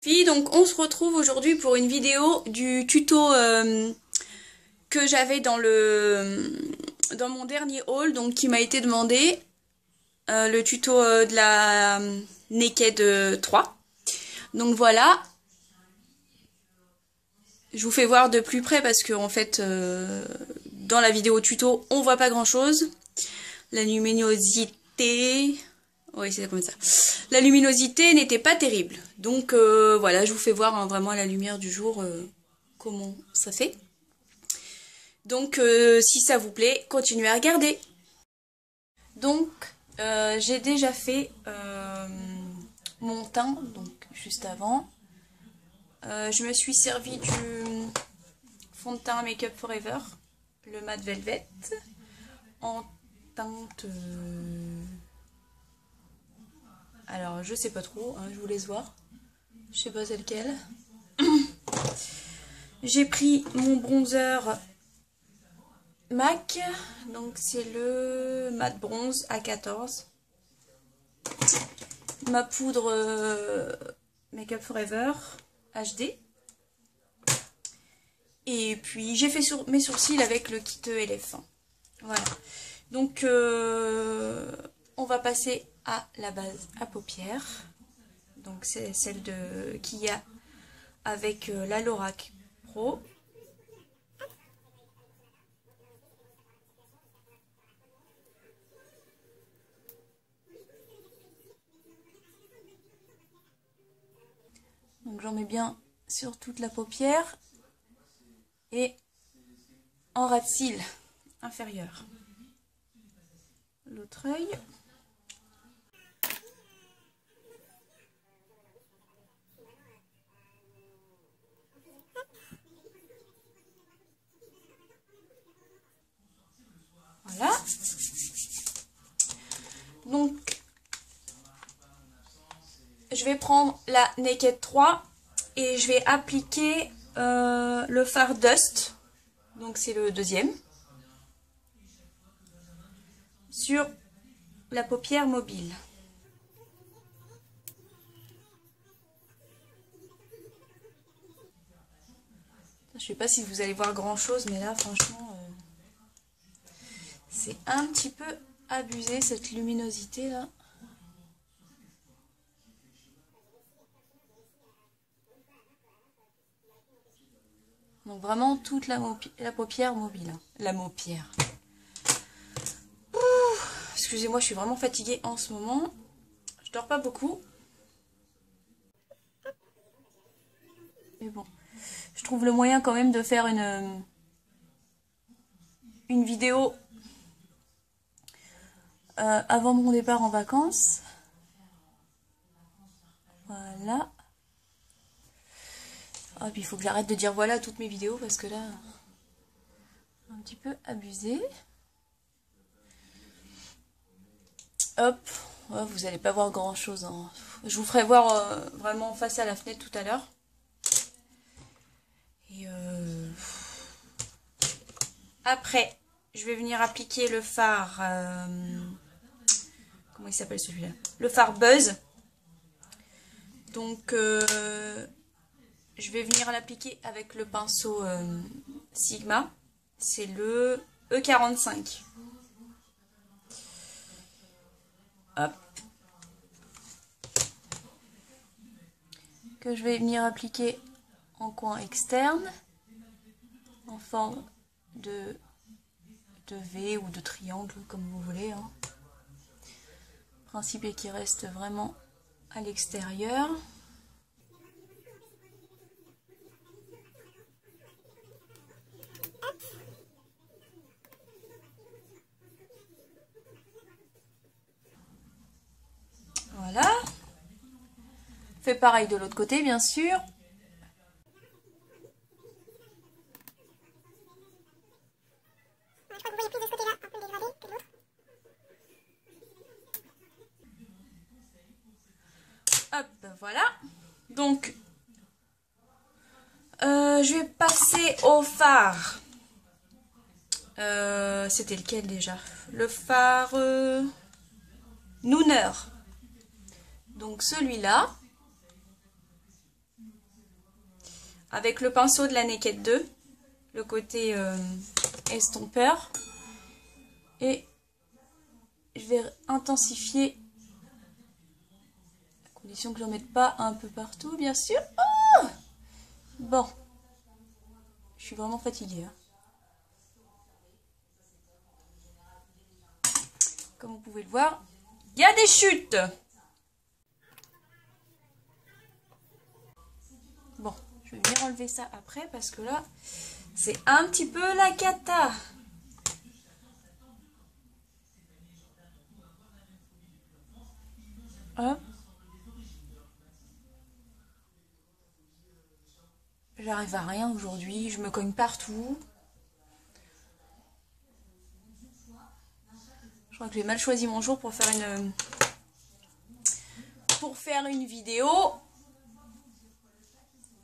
Filles, donc on se retrouve aujourd'hui pour une vidéo du tuto que j'avais dans mon dernier haul, donc qui m'a été demandé, le tuto de la Naked 3. Donc voilà, je vous fais voir de plus près parce que en fait dans la vidéo tuto on voit pas grand chose. La luminosité, oui c'est comme ça. La luminosité n'était pas terrible, donc voilà, je vous fais voir vraiment à la lumière du jour comment ça fait. Donc si ça vous plaît, continuez à regarder. Donc j'ai déjà fait mon teint, donc juste avant. Je me suis servi du fond de teint Make Up Forever, le Matte Velvet, en teinte... alors je sais pas trop, hein, je vous laisse voir. Je sais pas c'est lequel. J'ai pris mon bronzer MAC, donc c'est le Matte Bronze A14. Ma poudre Make Up Forever HD. Et puis j'ai fait mes sourcils avec le kit LF1. Voilà. Donc on va passer à la base à paupières. Donc c'est celle de Kia avec la Lorac Pro. Donc j'en mets bien sur toute la paupière et en ras de cils inférieur. L'autre œil. Voilà. Donc je vais prendre la Naked 3 et je vais appliquer le fard Dust, donc c'est le deuxième, sur la paupière mobile. Je sais pas si vous allez voir grand chose, mais là franchement c'est un petit peu abusé cette luminosité là. Donc vraiment toute la paupière mobile. La paupière. Excusez-moi, je suis vraiment fatiguée en ce moment. Je dors pas beaucoup. Mais bon, je trouve le moyen quand même de faire une vidéo avant mon départ en vacances. Voilà. Oh, puis il faut que j'arrête de dire voilà à toutes mes vidéos parce que là, un petit peu abusé. Hop, oh, vous n'allez pas voir grand chose. Hein. Je vous ferai voir vraiment face à la fenêtre tout à l'heure. Et après, je vais venir appliquer le fard. Comment il s'appelle celui-là? Le fard Buzz. Donc, je vais venir l'appliquer avec le pinceau Sigma. C'est le E45. Hop. Que je vais venir appliquer en coin externe. En forme de V ou de triangle, comme vous voulez. Hein. Le principe est qu'il reste vraiment à l'extérieur. Voilà. Fait pareil de l'autre côté, bien sûr. Hop, voilà. Donc, je vais passer au fard. C'était lequel déjà? Le fard Nooner. Donc celui-là. avec le pinceau de la Naked 2, le côté estompeur. Et je vais intensifier, à condition que je n'en mette pas un peu partout, bien sûr. Oh, bon, je suis vraiment fatiguée. Hein. Comme vous pouvez le voir, il y a des chutes. Bon, je vais venir enlever ça après parce que là, c'est un petit peu la cata. Hop. J'arrive à rien aujourd'hui, je me cogne partout. Je crois que j'ai mal choisi mon jour pour faire une vidéo.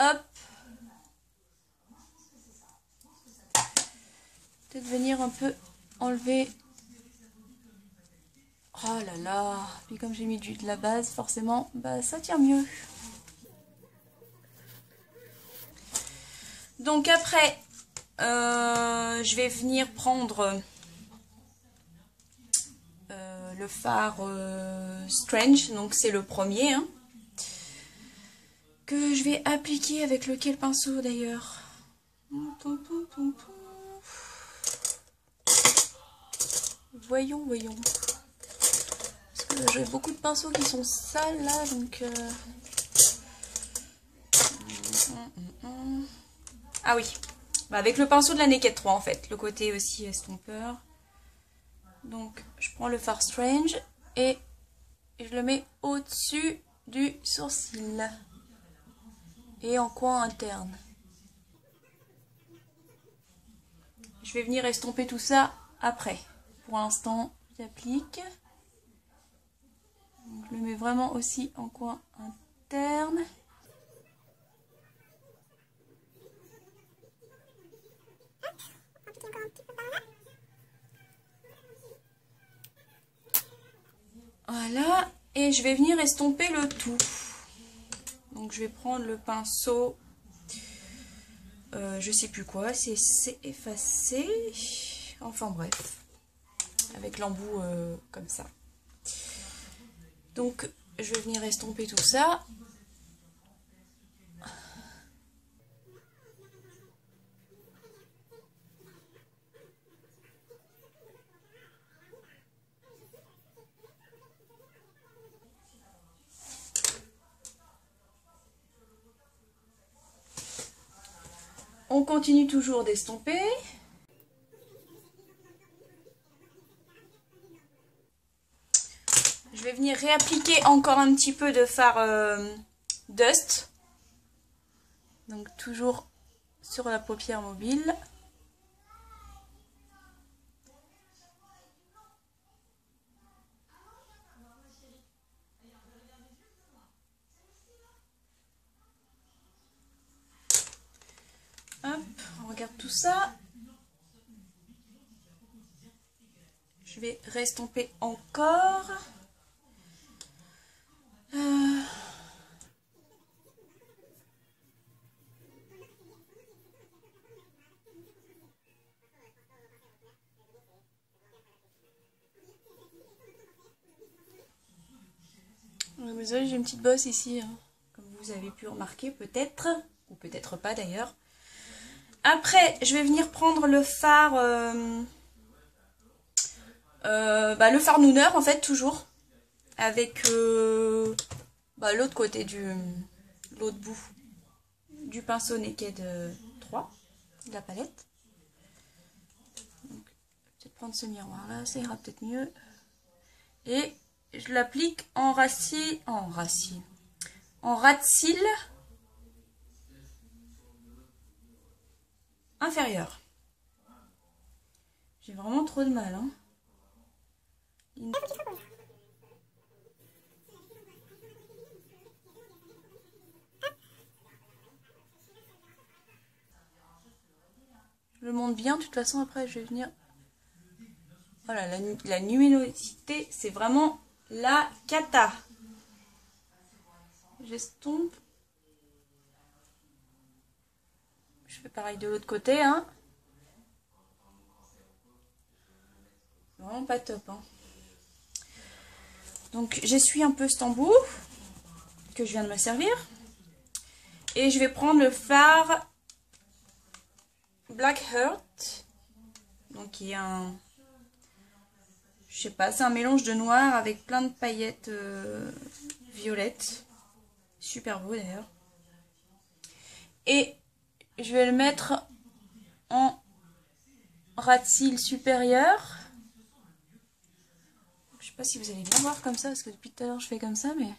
Hop. Peut-être venir un peu enlever. Oh là là. Puis comme j'ai mis de la base, forcément, bah ça tient mieux. Donc après, je vais venir prendre le fard Strange, donc c'est le premier, hein, que je vais appliquer avec lequel pinceau d'ailleurs. Voyons. Parce que j'ai beaucoup de pinceaux qui sont sales là, donc... Ah oui, bah, avec le pinceau de la Naked 3 en fait, le côté aussi estompeur. Donc je prends le fard Strange et je le mets au-dessus du sourcil et en coin interne. Je vais venir estomper tout ça après. Pour l'instant, j'applique. Je le mets vraiment aussi en coin interne. Voilà, et je vais venir estomper le tout. Donc je vais prendre le pinceau, je sais plus quoi, c'est effacé, enfin bref, avec l'embout comme ça. Donc je vais venir estomper tout ça. On continue toujours d'estomper. Je vais venir réappliquer encore un petit peu de fard Dust. Donc toujours sur la paupière mobile. Hop, on regarde tout ça. Je vais restomper encore. Désolée, j'ai une petite bosse ici, hein, comme vous avez pu remarquer peut-être, ou peut-être pas d'ailleurs. Après, je vais venir prendre le fard, le fard Nooner en fait, toujours, avec l'autre côté l'autre bout du pinceau Naked 3 de la palette. Donc, peut-être prendre ce miroir là, ça ira peut-être mieux. Et je l'applique en ras de cils inférieur. J'ai vraiment trop de mal, hein. Je le monte bien, de toute façon après je vais venir... Voilà, la luminosité, c'est vraiment la cata. J'estompe. Je fais pareil de l'autre côté, hein. Vraiment pas top, hein. Donc j'essuie un peu cet embout que je viens de me servir. Et je vais prendre le fard Black Heart. Donc qui est un... Je sais pas, c'est un mélange de noir avec plein de paillettes violettes. Super beau d'ailleurs. Et je vais le mettre en ras de cils supérieur. Je sais pas si vous allez bien voir comme ça, parce que depuis tout à l'heure je fais comme ça, mais...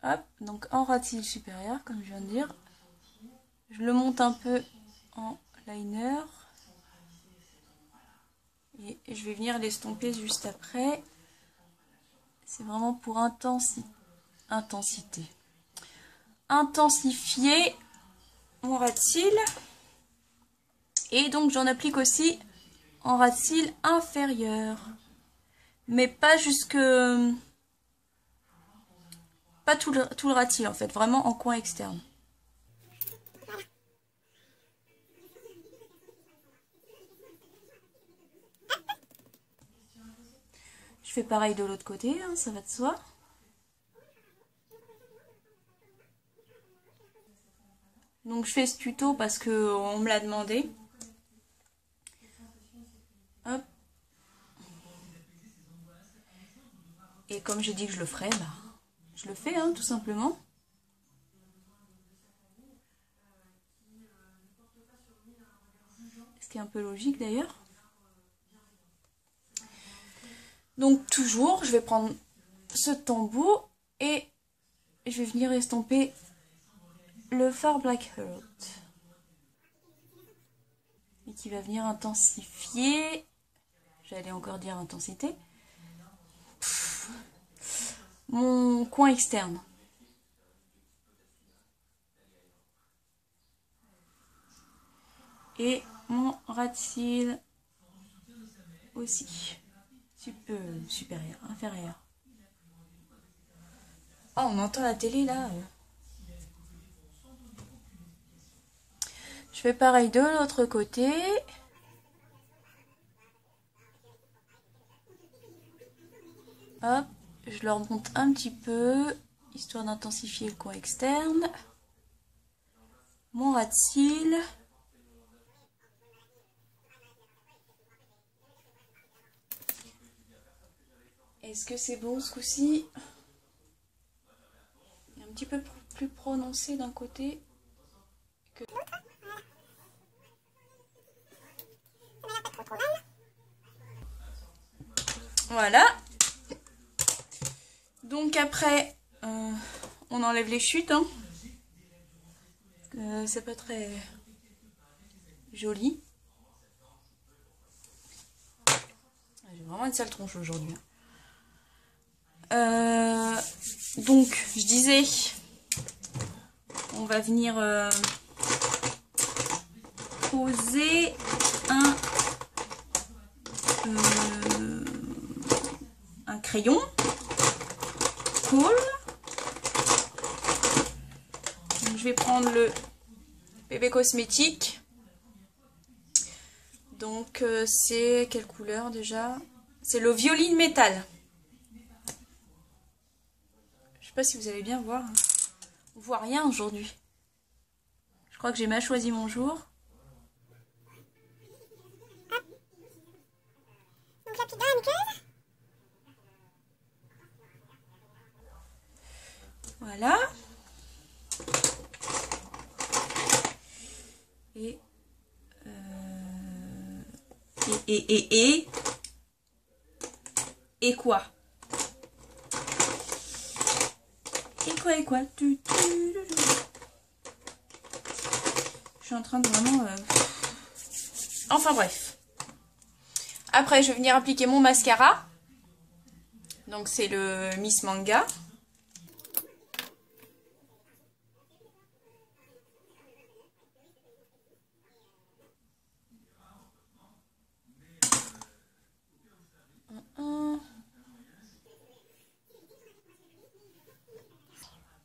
Hop, donc en ras de cils supérieur, comme je viens de dire. Je le monte un peu en liner. Et je vais venir l'estomper juste après. C'est vraiment pour intensifier mon ras de cils. Et donc j'en applique aussi en ras de cils inférieur. Mais pas jusque... Pas tout le ras de cils en fait, vraiment en coin externe. Je fais pareil de l'autre côté, hein, ça va de soi. Donc je fais ce tuto parce que on me l'a demandé. Hop. Et comme j'ai dit que je le ferais, bah, je le fais, hein, tout simplement. Ce qui est un peu logique d'ailleurs. Donc toujours, je vais prendre ce tambour et je vais venir estomper le fard Black Heart. Et qui va venir intensifier, j'allais encore dire intensité, mon coin externe. Et mon ras de cils aussi. Supérieur, inférieur. Oh, on entend la télé là. Je fais pareil de l'autre côté. Hop, je le remonte un petit peu, histoire d'intensifier le coin externe. Mon ras de cils. Est-ce que c'est bon ce coup-ci? Il est un petit peu plus prononcé d'un côté que... Voilà. Donc après, on enlève les chutes. Hein. C'est pas très joli. J'ai vraiment une sale tronche aujourd'hui. Donc, je disais, on va venir poser un crayon cool. Donc, je vais prendre le bébé cosmétique. Donc, c'est quelle couleur déjà? C'est le violine métal. Je sais pas si vous allez bien voir. On voit rien aujourd'hui. Je crois que j'ai mal choisi mon jour. Donc la petite dame, voilà. Et quoi? Et quoi? Je suis en train de vraiment... Enfin bref. Après, je vais venir appliquer mon mascara. Donc c'est le Miss Manga.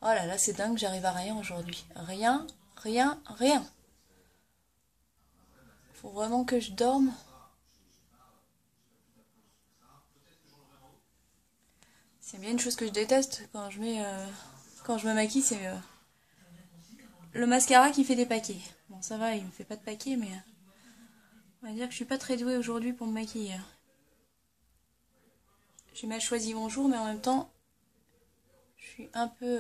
Oh là là, c'est dingue, j'arrive à rien aujourd'hui. Rien Rien, rien. Faut vraiment que je dorme. C'est bien une chose que je déteste quand je me maquille, c'est le mascara qui fait des paquets. Bon, ça va, il me fait pas de paquets, mais on va dire que je suis pas très douée aujourd'hui pour me maquiller. J'ai mal choisi mon jour, mais en même temps, je suis un peu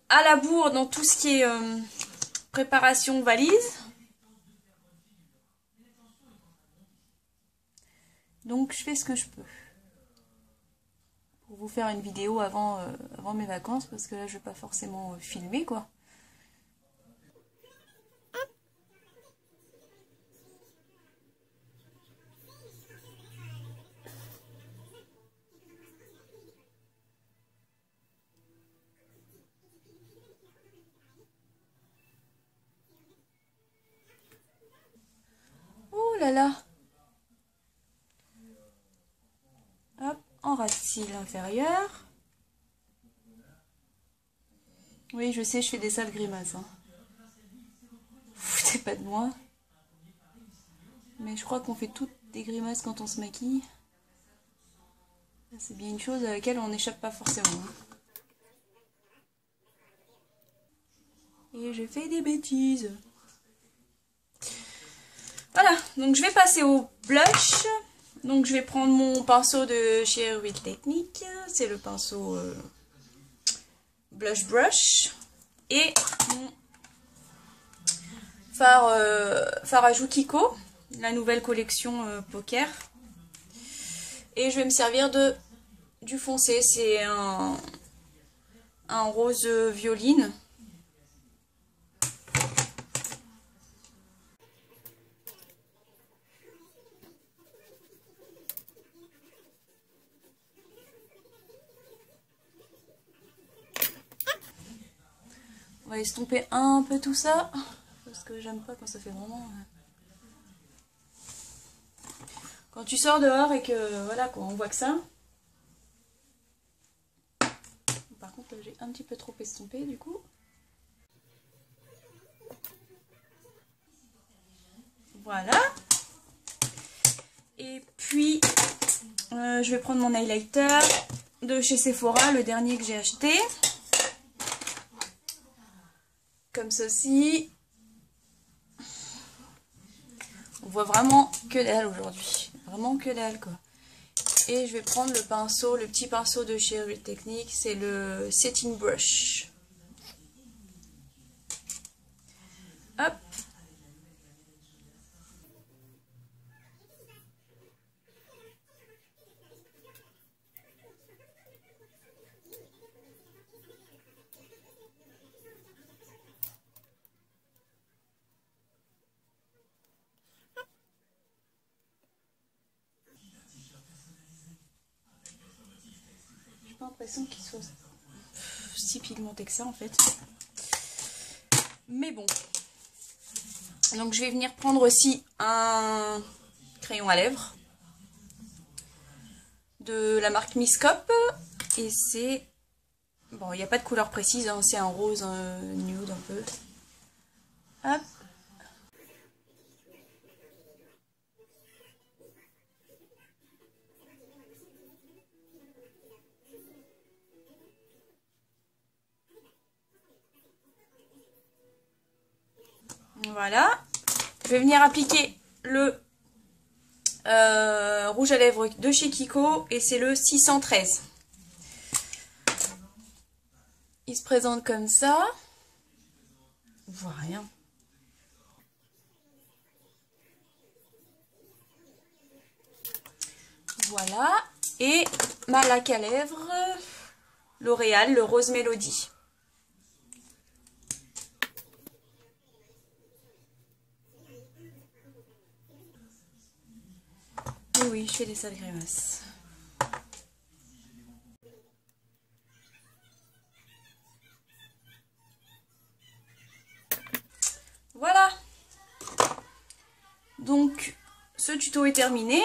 à la bourre dans tout ce qui est préparation valise. Donc je fais ce que je peux pour vous faire une vidéo avant mes vacances, parce que là je vais pas forcément filmer quoi. Oh là là. Hop, en ras de cils inférieur. Oui, je sais, je fais des sales grimaces. Hein. Vous foutez pas de moi. Mais je crois qu'on fait toutes des grimaces quand on se maquille. C'est bien une chose à laquelle on n'échappe pas forcément. Hein. Et je fais des bêtises. Voilà, donc je vais passer au blush. Donc je vais prendre mon pinceau de chez Real Technique. C'est le pinceau Blush Brush. Et mon fard à joues Kiko. La nouvelle collection Poker. Et je vais me servir du foncé. C'est un rose violine. On va estomper un peu tout ça, parce que j'aime pas quand ça fait vraiment... Quand tu sors dehors et que, voilà, quoi, on voit que ça. Par contre, là, j'ai un petit peu trop estompé, du coup. Voilà. Et puis, je vais prendre mon highlighter de chez Sephora, le dernier que j'ai acheté. Comme ceci. On voit vraiment que dalle aujourd'hui. Vraiment que dalle quoi. Et je vais prendre le pinceau, le petit pinceau de chez Real Technique. C'est le Setting Brush. Hop. J'ai pas l'impression qu'il soit si pigmenté que ça en fait. Mais bon. Donc je vais venir prendre aussi un crayon à lèvres de la marque Miscope. Et c'est... Bon, il n'y a pas de couleur précise, hein, c'est un rose nude un peu. Hop. Voilà. Je vais venir appliquer le rouge à lèvres de chez Kiko et c'est le 613. Il se présente comme ça. On voit rien. Voilà. Et ma laque à lèvres L'Oréal, le Rose Mélodie. Oui, oui, je fais des sales grimaces. Voilà. Donc, ce tuto est terminé.